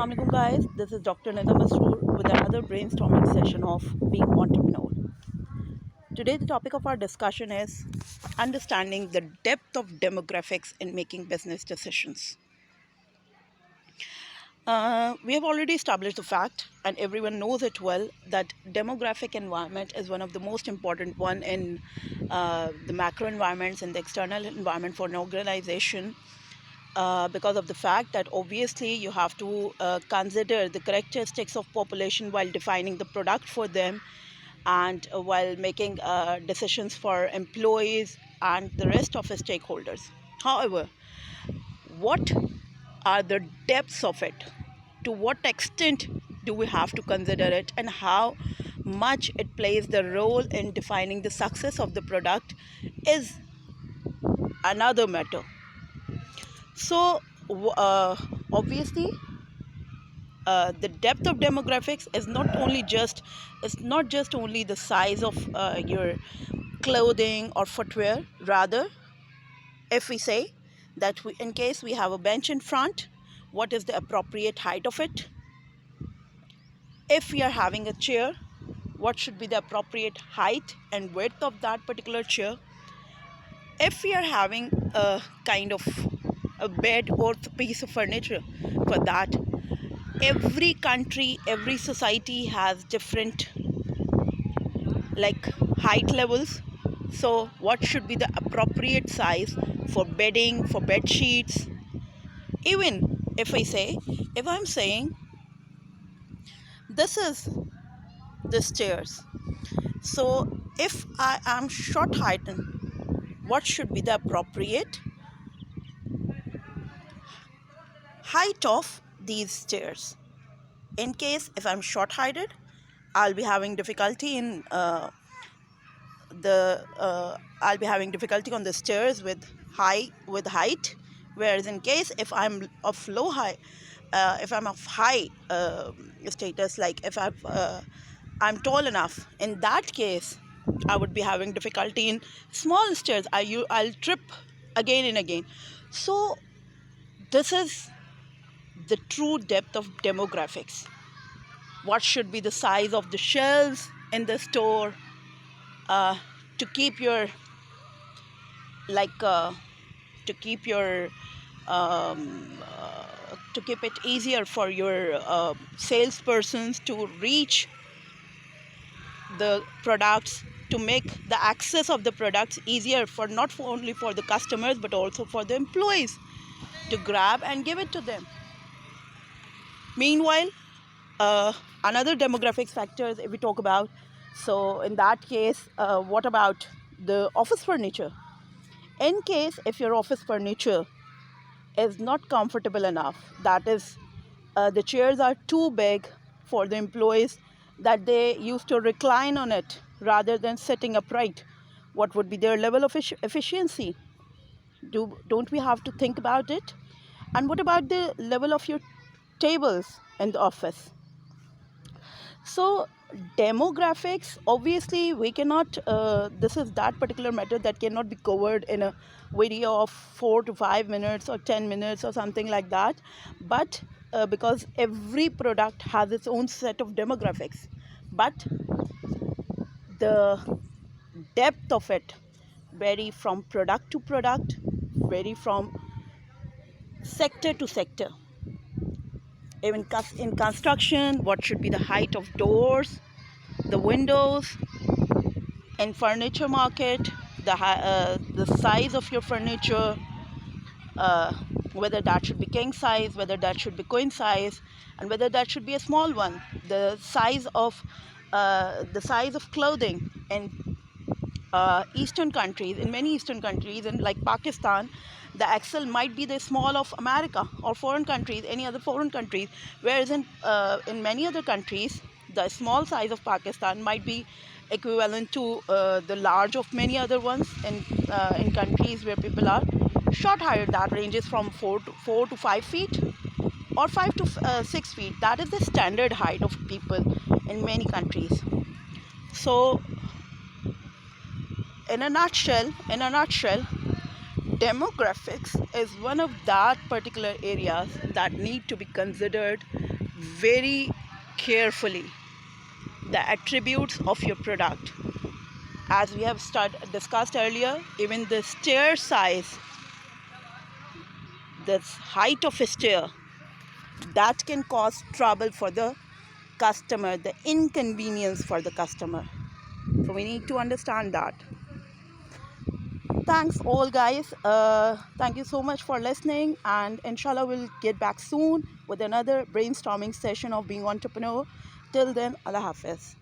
Assalamualaikum guys, this is Dr. Nida Masroor with another brainstorming session of being entrepreneur. Today the topic of our discussion is understanding the depth of demographics in making business decisions. We have already established the fact, and everyone knows it well, that demographic environment is one of the most important one in the macro environments and the external environment for an organization, because of the fact that obviously you have to consider the characteristics of population while defining the product for them, and while making decisions for employees and the rest of the stakeholders. However, what are the depths of it? To what extent do we have to consider it, and how much it plays the role in defining the success of the product is another matter. So obviously, the depth of demographics is not just only the size of your clothing or footwear. Rather, if we say that in case we have a bench in front, what is the appropriate height of it? If we are having a chair, what should be the appropriate height and width of that particular chair? If we are having a kind of a bed or piece of furniture, for that, every country, every society has different like height levels. So what should be the appropriate size for bedding, for bed sheets? Even if I'm saying this is the stairs, so if I am short heightened, what should be the appropriate height of these stairs? In case if I'm short heighted, I'll be having difficulty in I'll be having difficulty on the stairs with height. Whereas in case if I'm of low high, if I'm of high status, like if I'm tall enough, in that case I would be having difficulty in small stairs. I'll trip again and again. So this is the true depth of demographics. What should be the size of the shelves in the store, to keep your to keep your to keep it easier for your salespersons to reach the products, to make the access of the products easier for only for the customers but also for the employees to grab and give it to them. Meanwhile, another demographics factors if we talk about, so in that case, what about the office furniture? In case if your office furniture is not comfortable enough, that is, the chairs are too big for the employees, that they used to recline on it rather than sitting upright, what would be their level of efficiency? Don't we have to think about it? And what about the level of your tables in the office? So demographics, obviously we cannot, this is that particular matter that cannot be covered in a video of 4 to 5 minutes or 10 minutes or something like that. But because every product has its own set of demographics, but the depth of it vary from product to product, vary from sector to sector. Even in construction, what should be the height of doors, the windows? In furniture market, the size of your furniture, whether that should be king size, whether that should be queen size, and whether that should be a small one. The size of clothing in eastern countries, in many eastern countries, in like Pakistan, the XL might be the small of America or foreign countries, any other foreign countries. Whereas in many other countries, the small size of Pakistan might be equivalent to the large of many other ones. In countries where people are short height, that ranges from 4 to 5 feet, or 5 to 6 feet. That is the standard height of people in many countries. So in a nutshell, demographics is one of that particular areas that need to be considered very carefully. The attributes of your product, as we have discussed earlier, even the stair size, the height of a stair, that can cause trouble for the customer, the inconvenience for the customer. So we need to understand that. Thanks all guys. Thank you so much for listening, and inshallah we'll get back soon with another brainstorming session of being entrepreneur. Till then, Allah Hafiz.